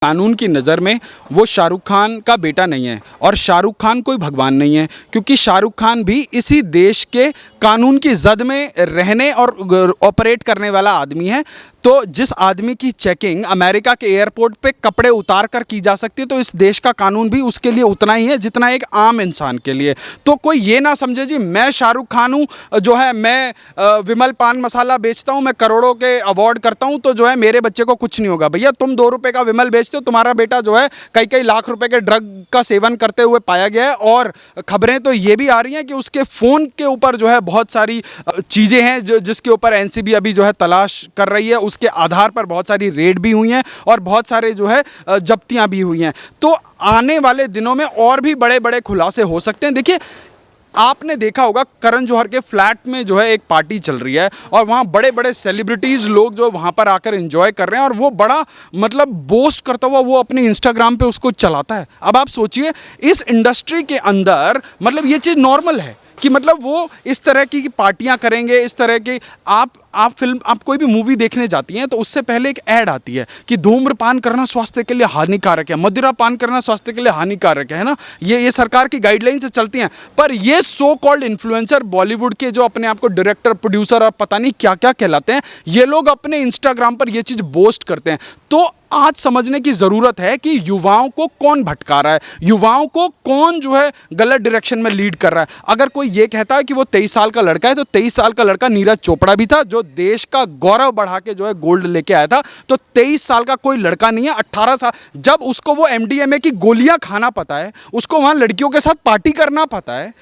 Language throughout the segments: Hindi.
कानून की नज़र में वो शाहरुख खान का बेटा नहीं है और शाहरुख खान कोई भगवान नहीं है, क्योंकि शाहरुख खान भी इसी देश के कानून की जद में रहने और ऑपरेट करने वाला आदमी है। तो जिस आदमी की चेकिंग अमेरिका के एयरपोर्ट पे कपड़े उतार कर की जा सकती है, तो इस देश का कानून भी उसके लिए उतना ही है जितना एक आम इंसान के लिए। तो कोई ये ना समझे जी मैं शाहरुख खान हूँ, जो है मैं विमल पान मसाला बेचता हूँ, मैं करोड़ों के अवार्ड करता हूँ, तो जो है मेरे बच्चे को कुछ नहीं होगा। भैया तुम 2 रुपये का विमल बेचते हो, तुम्हारा बेटा जो है कई कई लाख रुपए के ड्रग का सेवन करते हुए पाया गया है। और खबरें तो ये भी आ रही हैं कि उसके फ़ोन के ऊपर जो है बहुत सारी चीज़ें हैं जिसके ऊपर एनसीबी अभी जो है तलाश कर रही है। उसके आधार पर बहुत सारी रेड भी हुई हैं और बहुत सारे जो है जब्तियां भी हुई हैं। तो आने वाले दिनों में और भी बड़े बड़े खुलासे हो सकते हैं। देखिए, आपने देखा होगा करण जौहर के फ्लैट में जो है एक पार्टी चल रही है और वहाँ बड़े बड़े सेलिब्रिटीज़ लोग जो वहाँ पर आकर एंजॉय कर रहे हैं और वो बड़ा मतलब बोस्ट करता हुआ वो अपने इंस्टाग्राम पे उसको चलाता है। अब आप सोचिए, इस इंडस्ट्री के अंदर मतलब ये चीज़ नॉर्मल है कि मतलब वो इस तरह की पार्टियां करेंगे, इस तरह की आप कोई भी मूवी देखने जाती हैं तो उससे पहले एक ऐड आती है कि धूम्रपान करना स्वास्थ्य के लिए हानिकारक है, मदिरा पान करना स्वास्थ्य के लिए हानिकारक है ना। ये सरकार की गाइडलाइन से चलती हैं। पर ये सो कॉल्ड इन्फ्लुएंसर बॉलीवुड के जो अपने आप को डायरेक्टर, प्रोड्यूसर और पता नहीं क्या क्या कहलाते हैं, ये लोग अपने इंस्टाग्राम पर ये चीज़ बोस्ट करते हैं। तो आज समझने की ज़रूरत है कि युवाओं को कौन भटका रहा है, युवाओं को कौन जो है गलत डायरेक्शन में लीड कर रहा है। अगर कोई ये कहता है कि वो 23 साल का लड़का है, तो 23 साल का लड़का नीरज चोपड़ा भी था, जो देश का गौरव बढ़ा के जो है गोल्ड लेके आया था। तो 23 साल का कोई लड़का नहीं है। 18 साल, जब उसको वो एमडीएमए की गोलियां खाना पता है, उसको वहां लड़कियों के साथ पार्टी करना पता है,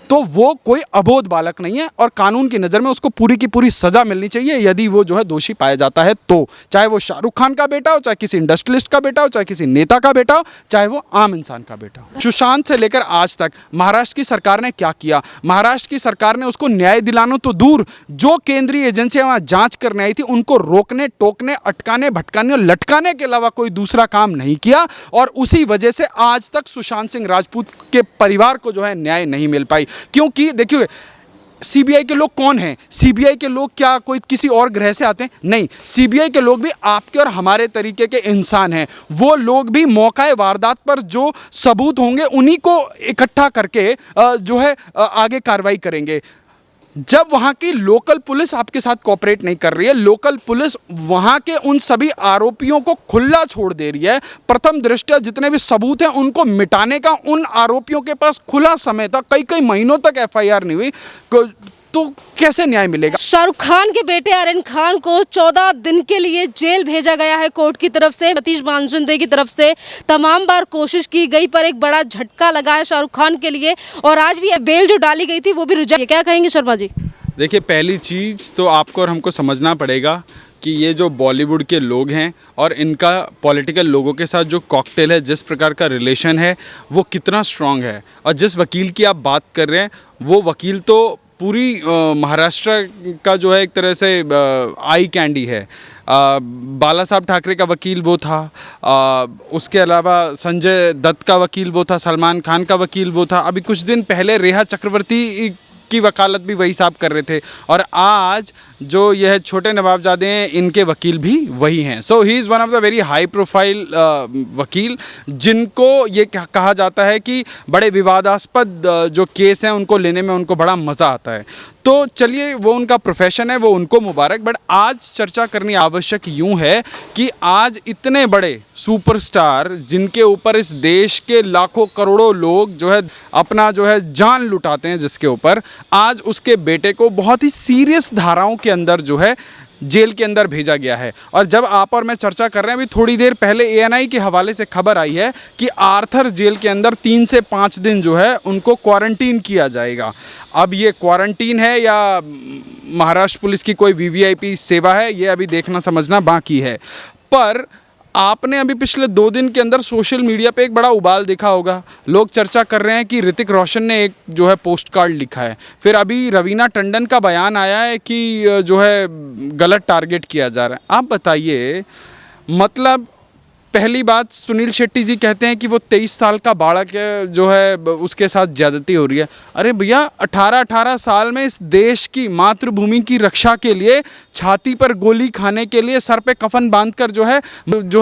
तो वो कोई अबोध बालक नहीं है और कानून की नज़र में उसको पूरी की पूरी सज़ा मिलनी चाहिए यदि वो जो है दोषी पाया जाता है। तो चाहे वो शाहरुख खान का बेटा हो, चाहे किसी इंडस्ट्रियलिस्ट का बेटा हो, चाहे किसी नेता का बेटा हो, चाहे वो आम इंसान का बेटा हो। सुशांत से लेकर आज तक महाराष्ट्र की सरकार ने क्या किया? महाराष्ट्र की सरकार ने उसको न्याय दिलाना तो दूर, जो केंद्रीय एजेंसियां वहां जांच करने आई थी उनको रोकने, टोकने, अटकाने, भटकाने और लटकाने के अलावा कोई दूसरा काम नहीं किया। और उसी वजह से आज तक सुशांत सिंह राजपूत के परिवार को जो है न्याय नहीं मिल पाई। क्योंकि देखिए, सीबीआई के लोग कौन हैं? सीबीआई के लोग क्या कोई किसी और ग्रह से आते हैं? नहीं, सीबीआई के लोग भी आपके और हमारे तरीके के इंसान हैं। वो लोग भी मौका वारदात पर जो सबूत होंगे उन्हीं को इकट्ठा करके जो है आगे कार्रवाई करेंगे। जब वहाँ की लोकल पुलिस आपके साथ कोऑपरेट नहीं कर रही है, लोकल पुलिस वहाँ के उन सभी आरोपियों को खुला छोड़ दे रही है, प्रथम दृष्टया जितने भी सबूत हैं उनको मिटाने का उन आरोपियों के पास खुला समय था, कई कई महीनों तक एफआईआर नहीं हुई, तो कैसे न्याय मिलेगा? शाहरुख खान के बेटे आर्यन खान को 14 दिन के लिए जेल भेजा गया है कोर्ट की तरफ से। सतीश बानसुंदे की तरफ से तमाम बार कोशिश की गई पर एक बड़ा झटका लगा है शाहरुख खान के लिए और आज भी बेल जो डाली गई थी वो भी रिजेक्ट। क्या कहेंगे शर्मा जी? देखिए, पहली चीज़ तो आपको और हमको समझना पड़ेगा कि ये जो बॉलीवुड के लोग हैं और इनका पॉलिटिकल लोगों के साथ जो कॉकटेल है, जिस प्रकार का रिलेशन है, वो कितना स्ट्रॉन्ग है। और जिस वकील की आप बात कर रहे हैं, वो वकील तो पूरी महाराष्ट्र का जो है एक तरह से आई कैंडी है। बाला साहब ठाकरे का वकील वो था, उसके अलावा संजय दत्त का वकील वो था, सलमान खान का वकील वो था, अभी कुछ दिन पहले रेहा चक्रवर्ती की वकालत भी वही साहब कर रहे थे, और आज जो यह छोटे नवाबजादे हैं इनके वकील भी वही हैं। So he is one of the very high profile वकील, जिनको ये कहा जाता है कि बड़े विवादास्पद जो केस हैं उनको लेने में उनको बड़ा मज़ा आता है। तो चलिए, वो उनका प्रोफेशन है, वो उनको मुबारक। बट आज चर्चा करनी आवश्यक यूँ है कि आज इतने बड़े सुपरस्टार जिनके ऊपर इस देश के लाखों करोड़ों लोग जो है अपना जो है जान लुटाते हैं, जिसके ऊपर आज उसके बेटे को बहुत ही सीरियस धाराओं के अंदर जो है जेल के अंदर भेजा गया है। और जब आप और मैं चर्चा कर रहे हैं, अभी थोड़ी देर पहले एएनआई के हवाले से खबर आई है कि आर्थर जेल के अंदर 3 से 5 दिन जो है उनको क्वारंटीन किया जाएगा। अब ये क्वारंटीन है या महाराष्ट्र पुलिस की कोई वीवीआईपी सेवा है, ये अभी देखना समझना बाकी है। पर आपने अभी पिछले 2 दिन के अंदर सोशल मीडिया पे एक बड़ा उबाल देखा होगा। लोग चर्चा कर रहे हैं कि ऋतिक रोशन ने एक जो है पोस्ट कार्ड लिखा है। फिर अभी रवीना टंडन का बयान आया है कि जो है गलत टारगेट किया जा रहा है। आप बताइए, मतलब पहली बात, सुनील शेट्टी जी कहते हैं कि वो 23 साल का बालक है जो है उसके साथ ज्यादती हो रही है। अरे भैया, 18-18 साल में इस देश की मातृभूमि की रक्षा के लिए, छाती पर गोली खाने के लिए, सर पे कफन बांधकर जो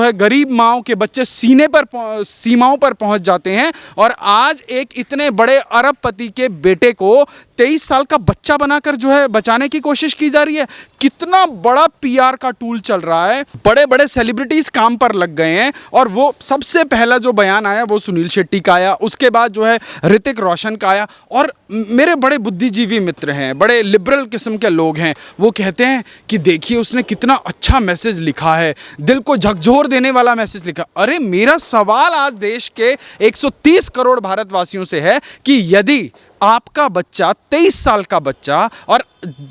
है गरीब माओं के बच्चे सीमाओं पर पहुंच जाते हैं। और आज एक इतने बड़े अरबपति के बेटे को 23 साल का बच्चा बनाकर जो है बचाने की कोशिश की जा रही है। कितना बड़ा पीआर का टूल चल रहा है। बड़े बड़े सेलिब्रिटीज काम पर लग गए हैं और वो सबसे पहला जो बयान आया वो सुनील शेट्टी का आया, उसके बाद जो है ऋतिक रोशन का आया। और मेरे बड़े बुद्धिजीवी मित्र हैं, बड़े लिबरल किस्म के लोग हैं, वो कहते हैं कि देखिए उसने कितना अच्छा मैसेज लिखा है, दिल को झकझोर देने वाला मैसेज लिखा। अरे मेरा सवाल आज देश के 130 करोड़ भारतवासियों से है कि यदि आपका बच्चा, 23 साल का बच्चा, और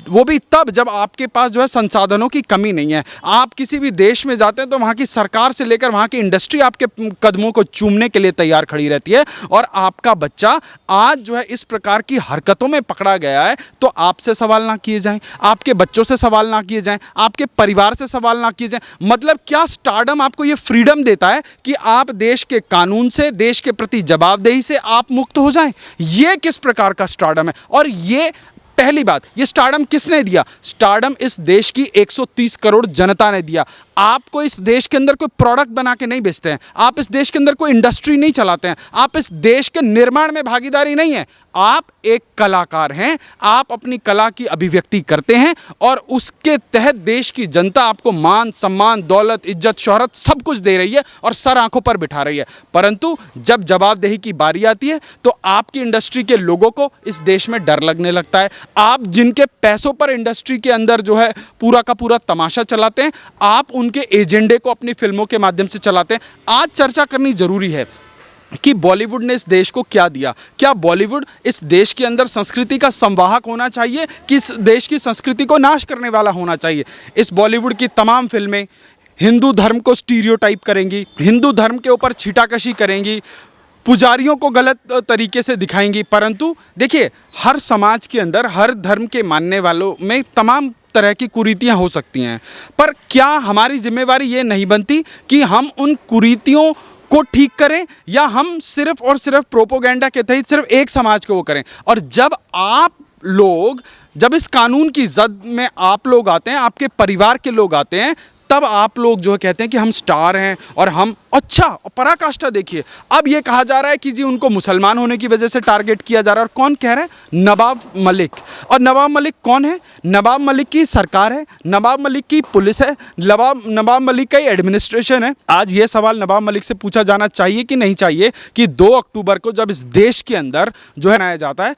वो भी तब जब आपके पास जो है संसाधनों की कमी नहीं है, आप किसी भी देश में जाते हैं तो वहाँ की सरकार से लेकर वहाँ की इंडस्ट्री आपके कदमों को चूमने के लिए तैयार खड़ी रहती है, और आपका बच्चा आज जो है इस प्रकार की हरकतों में पकड़ा गया है, तो आपसे सवाल ना किए जाएं, आपके बच्चों से सवाल ना किए जाएं, आपके परिवार से सवाल ना किए जाएं। मतलब क्या स्टारडम आपको ये फ्रीडम देता है कि आप देश के कानून से, देश के प्रति जवाबदेही से आप मुक्त हो जाएं? ये किस प्रकार का स्टारडम है? और ये पहली बात, ये स्टारडम किसने दिया? स्टारडम इस देश की 130 करोड़ जनता ने दिया। आपको इस देश के अंदर कोई प्रोडक्ट बना के नहीं बेचते हैं, आप इस देश के अंदर कोई इंडस्ट्री नहीं चलाते हैं, आप इस देश के निर्माण में भागीदारी नहीं है, आप एक कलाकार हैं, आप अपनी कला की अभिव्यक्ति करते हैं और उसके तहत देश की जनता आपको मान, सम्मान, दौलत, इज्जत, शोहरत सब कुछ दे रही है और सर आंखों पर बिठा रही है। परंतु जब जवाबदेही की बारी आती है तो आपकी इंडस्ट्री के लोगों को इस देश में डर लगने लगता है। आप जिनके पैसों पर इंडस्ट्री के अंदर जो है पूरा का पूरा तमाशा चलाते हैं, आप उनके एजेंडे को अपनी फिल्मों के माध्यम से चलाते हैं। आज चर्चा करनी जरूरी है कि बॉलीवुड ने इस देश को क्या दिया। क्या बॉलीवुड इस देश के अंदर संस्कृति का संवाहक होना चाहिए कि इस देश की संस्कृति को नाश करने वाला होना चाहिए? इस बॉलीवुड की तमाम फिल्में हिंदू धर्म को स्टीरियोटाइप करेंगी, हिंदू धर्म के ऊपर छीटाकशी करेंगी, पुजारियों को गलत तरीके से दिखाएंगी। परंतु देखिए, हर समाज के अंदर, हर धर्म के मानने वालों में तमाम तरह की कुरीतियां हो सकती हैं, पर क्या हमारी जिम्मेवारी ये नहीं बनती कि हम उन कुरीतियों को ठीक करें, या हम सिर्फ और सिर्फ प्रोपोगेंडा के तहत सिर्फ एक समाज को वो करें? और जब इस कानून की जद में आप लोग आते हैं, आपके परिवार के लोग आते हैं, तब आप लोग जो कहते हैं कि हम स्टार हैं और हम अच्छा पराकाष्ठा। देखिए, अब ये कहा जा रहा है कि जी उनको मुसलमान होने की वजह से टारगेट किया जा रहा है। और कौन कह रहा है? नवाब मलिक। और नवाब मलिक कौन है? नवाब मलिक की सरकार है, नवाब मलिक की पुलिस है, नवाब मलिक का ही एडमिनिस्ट्रेशन है। आज ये सवाल नवाब मलिक से पूछा जाना चाहिए कि नहीं चाहिए कि 2 अक्टूबर को जब इस देश के अंदर जो है मनाया जाता है,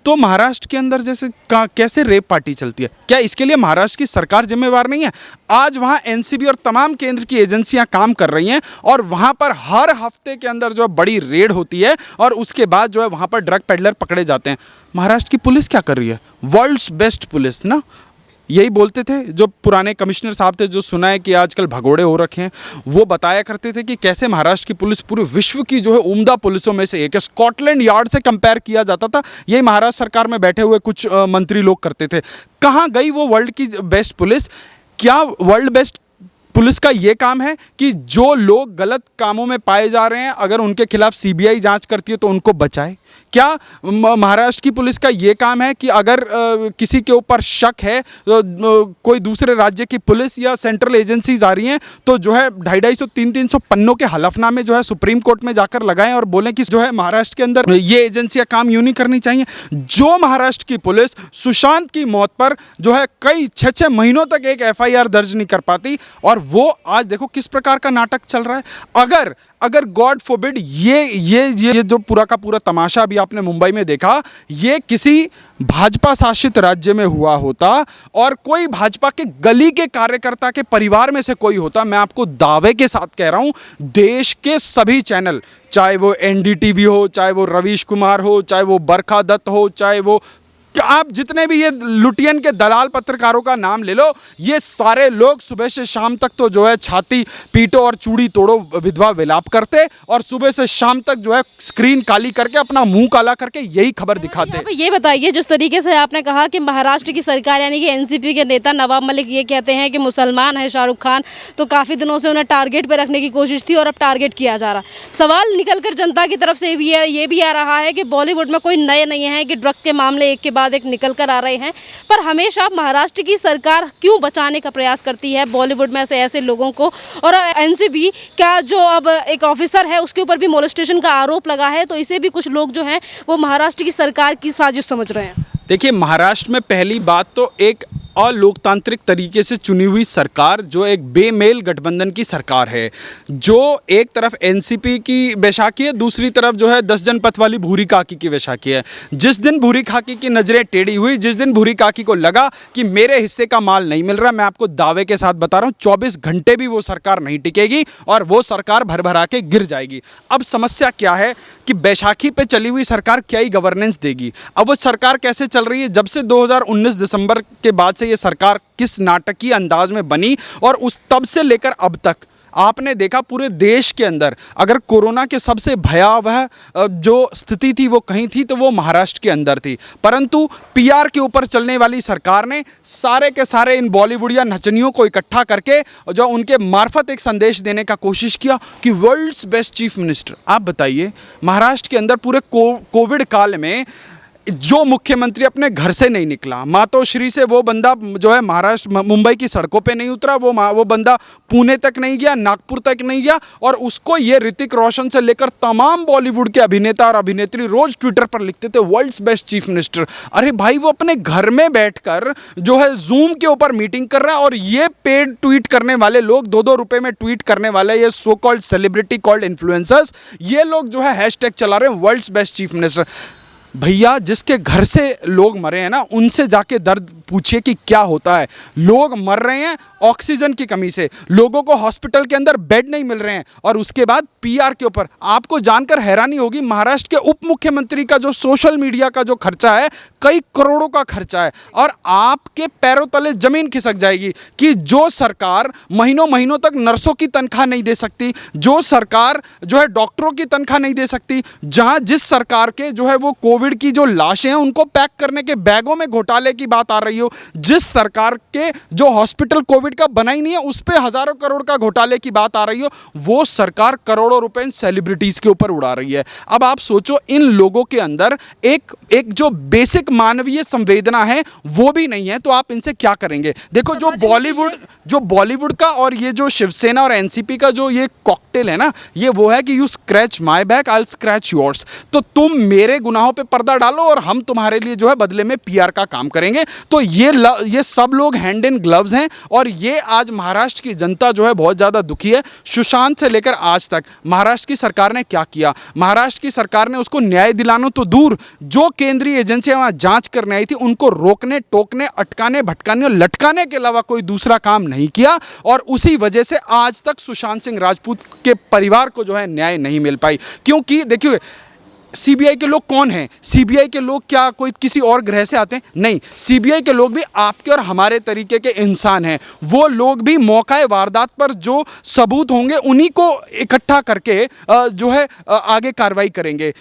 तो महाराष्ट्र के अंदर जैसे कैसे रेप पार्टी चलती है, क्या इसके लिए महाराष्ट्र की सरकार जिम्मेवार नहीं है? आज वहाँ एनसीबी और तमाम केंद्र की एजेंसियां काम कर रही हैं और वहाँ पर हर हफ्ते के अंदर जो बड़ी रेड होती है और उसके बाद जो है वहाँ पर ड्रग पेडलर पकड़े जाते हैं। महाराष्ट्र की पुलिस क्या कर रही है? वर्ल्ड्स बेस्ट पुलिस ना, यही बोलते थे जो पुराने कमिश्नर साहब थे, जो सुना है कि आजकल भगोड़े हो रखे हैं, वो बताया करते थे कि कैसे महाराष्ट्र की पुलिस पूरे विश्व की जो है उम्दा पुलिसों में से एक है। स्कॉटलैंड यार्ड से कंपेयर किया जाता था। यही महाराष्ट्र सरकार में बैठे हुए कुछ मंत्री लोग करते थे। कहाँ गई वो वर्ल्ड की बेस्ट पुलिस? क्या वर्ल्ड बेस्ट पुलिस का ये काम है कि जो लोग गलत कामों में पाए जा रहे हैं, अगर उनके खिलाफ सीबीआई जांच करती है तो उनको बचाए? क्या महाराष्ट्र की पुलिस का ये काम है कि अगर किसी के ऊपर शक है तो कोई दूसरे राज्य की पुलिस या सेंट्रल एजेंसीज आ रही हैं तो जो है 250-300 पन्नों के हलफनामे जो है सुप्रीम कोर्ट में जाकर लगाएं और बोलें कि जो है महाराष्ट्र के अंदर ये एजेंसियां काम यूं नहीं करनी चाहिए? जो महाराष्ट्र की पुलिस सुशांत की मौत पर जो है कई 6 महीनों तक एक FIR दर्ज नहीं कर पाती, और वो आज देखो किस प्रकार का नाटक चल रहा है। अगर गॉड फॉरबिड ये जो पूरा का पूरा तमाशा अभी आपने मुंबई में देखा, ये किसी भाजपा शासित राज्य में हुआ होता और कोई भाजपा के गली के कार्यकर्ता के परिवार में से कोई होता, मैं आपको दावे के साथ कह रहा हूं, देश के सभी चैनल, चाहे वो NDTV हो, चाहे वो रवीश कुमार हो, चाहे वो बरखा दत्त हो, चाहे वो आप जितने भी ये लुटियन के दलाल पत्रकारों का नाम ले लो, ये सारे लोग सुबह से शाम तक तो जो है छाती पीटो और चूड़ी तोड़ो विधवा विलाप करते, और सुबह से शाम तक जो है स्क्रीन काली करके अपना मुंह काला करके यही खबर दिखाते। यहाँ पे ये बताइए, जिस तरीके से आपने कहा कि महाराष्ट्र की सरकार यानी कि एनसीपी के नेता नवाब मलिक ये कहते हैं कि मुसलमान है शाहरुख खान, तो काफ़ी दिनों से उन्हें टारगेट पे रखने की कोशिश थी और अब टारगेट किया जा रहा। सवाल निकलकर जनता की तरफ से भी है, ये भी आ रहा है कि बॉलीवुड में कोई नए नहीं है कि ड्रग्स के मामले एक के बाद एक निकल कर आ रहे हैं, पर हमेशा महाराष्ट्र की सरकार क्यों बचाने का प्रयास करती है बॉलीवुड में ऐसे लोगों को। और एनसीबी का जो अब एक ऑफिसर है उसके ऊपर भी मोलेस्टेशन का आरोप लगा है, तो इसे भी कुछ लोग जो हैं वो महाराष्ट्र की सरकार की साजिश समझ रहे हैं। देखिए, महाराष्ट्र में पहली बात तो एक अलोकतांत्रिक तरीके से चुनी हुई सरकार, जो एक बेमेल गठबंधन की सरकार है, जो एक तरफ एनसीपी की बैसाखी है, दूसरी तरफ जो है 10 जनपथ वाली भूरी काकी की बैसाखी है। जिस दिन भूरी काकी की नज़रें टेढ़ी हुई, जिस दिन भूरी काकी को लगा कि मेरे हिस्से का माल नहीं मिल रहा, मैं आपको दावे के साथ बता रहा हूँ 24 घंटे भी वो सरकार नहीं टिकेगी और वो सरकार भर भरा के गिर जाएगी। अब समस्या क्या है कि बैसाखी पे चली हुई सरकार क्या ही गवर्नेंस देगी। अब वो सरकार कैसे चल रही है, जब से 2019 दिसंबर के बाद से ये सरकार किस नाटकीय अंदाज में बनी, और उस तब से लेकर अब तक आपने देखा पूरे देश के अंदर अगर कोरोना के सबसे भयावह जो स्थिति थी वो कहीं थी तो वो महाराष्ट्र के अंदर थी। परंतु पीआर के ऊपर चलने वाली सरकार ने सारे के सारे इन बॉलीवुड या नचनियों को इकट्ठा करके जो उनके मार्फत एक संदेश देने का कोशिश किया कि वर्ल्ड्स बेस्ट चीफ मिनिस्टर। आप बताइए, महाराष्ट्र के अंदर पूरे कोविड काल में जो मुख्यमंत्री अपने घर से नहीं निकला, मातोश्री से वो बंदा जो है महाराष्ट्र मुंबई की सड़कों पे नहीं उतरा, वो बंदा पुणे तक नहीं गया, नागपुर तक नहीं गया, और उसको ये ऋतिक रोशन से लेकर तमाम बॉलीवुड के अभिनेता और अभिनेत्री रोज ट्विटर पर लिखते थे वर्ल्ड्स बेस्ट चीफ मिनिस्टर। अरे भाई, वो अपने घर में बैठकर जो है जूम के ऊपर मीटिंग कर रहा है, और ये पेड ट्वीट करने वाले लोग, 2-2 रुपये में ट्वीट करने वाले ये so called celebrity called influencers, ये लोग जो है हैशटैग चला रहे हैं वर्ल्ड्स बेस्ट चीफ मिनिस्टर। भैया, जिसके घर से लोग मरे हैं ना, उनसे जाके दर्द पूछिए कि क्या होता है। लोग मर रहे हैं ऑक्सीजन की कमी से, लोगों को हॉस्पिटल के अंदर बेड नहीं मिल रहे हैं, और उसके बाद पीआर के ऊपर आपको जानकर हैरानी होगी, महाराष्ट्र के उप मुख्यमंत्री का जो सोशल मीडिया का जो खर्चा है कई करोड़ों का खर्चा है, और आपके पैरों तले जमीन खिसक जाएगी कि जो सरकार महीनों महीनों तक नर्सों की तनख्वाह नहीं दे सकती, जो सरकार जो है डॉक्टरों की तनख्वाह नहीं दे सकती, जिस सरकार के जो है वो कोविड की जो लाशें हैं उनको पैक करने के बैगों में घोटाले की बात आ रही हो, जिस सरकार के जो हॉस्पिटल कोविड का बना ही नहीं है उस पे हजारों करोड़ का घोटाले की बात आ रही हो, वो सरकार करोड़ों रुपए इन सेलिब्रिटीज के ऊपर उड़ा रही है। अब आप सोचो, इन लोगों के अंदर एक जो बेसिक मानवीय संवेदना है वो भी नहीं है, तो आप इनसे क्या करेंगे। देखो, जो बॉलीवुड का और ये जो शिवसेना और एनसीपी का जो ये कॉकटेल है ना, ये वो है कि you scratch my back, I will scratch yours. तो तुम मेरे गुनाहों पे पर्दा डालो और हम तुम्हारे लिए जो है बदले में पीआर का काम करेंगे। तो ये सब लोग हैंड इन ग्लव्स हैं, और ये आज महाराष्ट्र की जनता जो है बहुत ज़्यादा दुखी है। सुशांत से लेकर आज तक महाराष्ट्र की सरकार ने क्या किया? महाराष्ट्र की सरकार ने उसको न्याय दिलाना तो दूर, जो केंद्रीय एजेंसियां वहाँ जांच करने आई थी उनको रोकने, टोकने, अटकाने, भटकाने और लटकाने के अलावा कोई दूसरा काम नहीं किया, और उसी वजह से आज तक सुशांत सिंह राजपूत के परिवार को जो है न्याय नहीं मिल पाई। क्योंकि देखिए, सीबीआई के लोग कौन हैं? सीबीआई के लोग क्या कोई किसी और ग्रह से आते हैं? नहीं, सीबीआई के लोग भी आपके और हमारे तरीके के इंसान हैं। वो लोग भी मौका वारदात पर जो सबूत होंगे उन्हीं को इकट्ठा करके जो है आगे कार्रवाई करेंगे।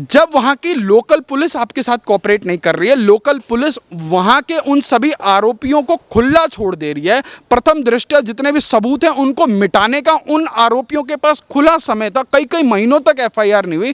जब वहाँ की लोकल पुलिस आपके साथ कोऑपरेट नहीं कर रही है, लोकल पुलिस वहाँ के उन सभी आरोपियों को खुला छोड़ दे रही है, प्रथम दृष्टया जितने भी सबूत हैं उनको मिटाने का उन आरोपियों के पास खुला समय था, कई महीनों तक एफआईआर नहीं हुई,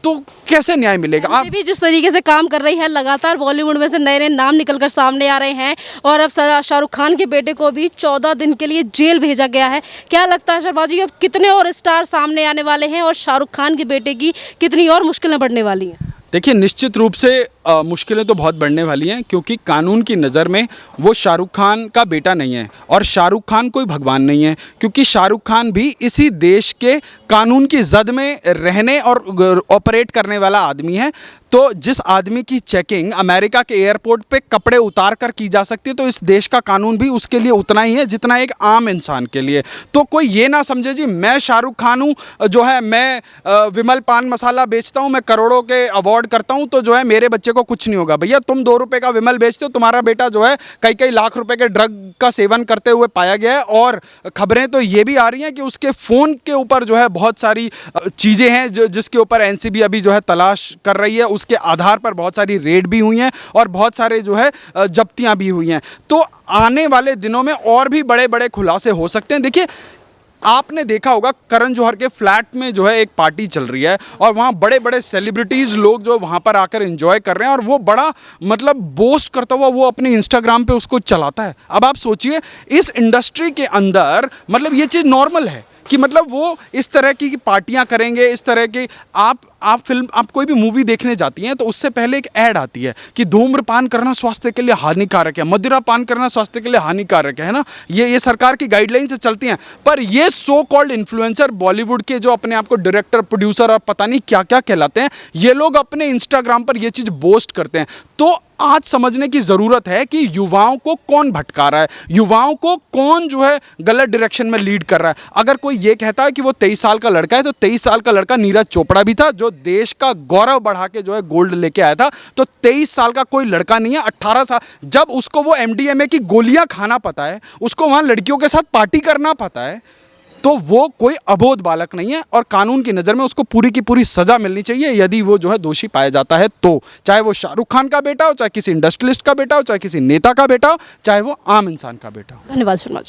तो कैसे न्याय मिलेगा? आप भी जिस तरीके से काम कर रही है, लगातार बॉलीवुड में से नए नए नाम निकलकर सामने आ रहे हैं, और अब शाहरुख खान के बेटे को भी 14 दिन के लिए जेल भेजा गया है। क्या लगता है शर्मा जी, अब कितने और स्टार सामने आने वाले हैं और शाहरुख खान के बेटे की कितनी और मुश्किलें बढ़ने वाली हैं? देखिए, निश्चित रूप से मुश्किलें तो बहुत बढ़ने वाली हैं, क्योंकि कानून की नज़र में वो शाहरुख खान का बेटा नहीं है, और शाहरुख खान कोई भगवान नहीं है, क्योंकि शाहरुख खान भी इसी देश के कानून की जद में रहने और ऑपरेट करने वाला आदमी है। तो जिस आदमी की चेकिंग अमेरिका के एयरपोर्ट पे कपड़े उतार कर की जा सकती है, तो इस देश का कानून भी उसके लिए उतना ही है जितना एक आम इंसान के लिए। तो कोई ये ना समझे जी मैं शाहरुख खान हूँ, जो है मैं विमल पान मसाला बेचता हूँ, मैं करोड़ों के अवार्ड करता हूँ, तो जो है मेरे बच्चे को को कुछ नहीं होगा। भैया तुम 2 रुपए का विमल बेचते हो, तुम्हारा बेटा जो है कई कई लाख रुपए के ड्रग का सेवन करते हुए पाया गया है, और खबरें तो ये भी आ रही हैं कि उसके फ़ोन के ऊपर जो है बहुत सारी चीज़ें हैं जिसके ऊपर एनसीबी अभी जो है तलाश कर रही है। उसके आधार पर बहुत सारी रेड भी हुई हैं और बहुत सारे जो है जब्तियां भी हुई हैं। तो आने वाले दिनों में और भी बड़े बड़े खुलासे हो सकते हैं। देखिए, आपने देखा होगा करण जौहर के फ्लैट में जो है एक पार्टी चल रही है और वहाँ बड़े बड़े सेलिब्रिटीज़ लोग जो वहाँ पर आकर एंजॉय कर रहे हैं, और वो बड़ा मतलब बोस्ट करता हुआ वो अपने इंस्टाग्राम पे उसको चलाता है। अब आप सोचिए, इस इंडस्ट्री के अंदर मतलब ये चीज़ नॉर्मल है कि मतलब वो इस तरह की पार्टियां करेंगे, इस तरह की आप कोई भी मूवी देखने जाती हैं तो उससे पहले एक ऐड आती है कि धूम्रपान करना स्वास्थ्य के लिए हानिकारक है, मदिरा पान करना स्वास्थ्य के लिए हानिकारक है ना। ये सरकार की गाइडलाइन से चलती हैं। पर ये सो कॉल्ड इन्फ्लुएंसर बॉलीवुड के जो अपने आप को डायरेक्टर, प्रोड्यूसर और पता नहीं क्या क्या कहलाते हैं, ये लोग अपने इंस्टाग्राम पर ये चीज़ बोस्ट करते हैं। तो आज समझने की ज़रूरत है कि युवाओं को कौन भटका रहा है, युवाओं को कौन जो है गलत डायरेक्शन में लीड कर रहा है। अगर कोई ये कहता है कि वो 23 साल का लड़का है, तो 23 साल का लड़का नीरज चोपड़ा भी था, जो देश का गौरव बढ़ा के जो है गोल्ड लेके आया था। तो 23 साल का कोई लड़का नहीं है, 18 साल। जब उसको वो MDMA की गोलियां खाना पता है, उसको वहाँ लड़कियों के साथ पार्टी करना पता है, तो वो कोई अबोध बालक नहीं है, और कानून की नज़र में उसको पूरी की पूरी सज़ा मिलनी चाहिए यदि वो जो है दोषी पाया जाता है। तो चाहे वो शाहरुख खान का बेटा हो, चाहे किसी इंडस्ट्रियलिस्ट का बेटा हो, चाहे किसी नेता का बेटा हो, चाहे वो आम इंसान का बेटा हो। धन्यवाद शर्मा जी।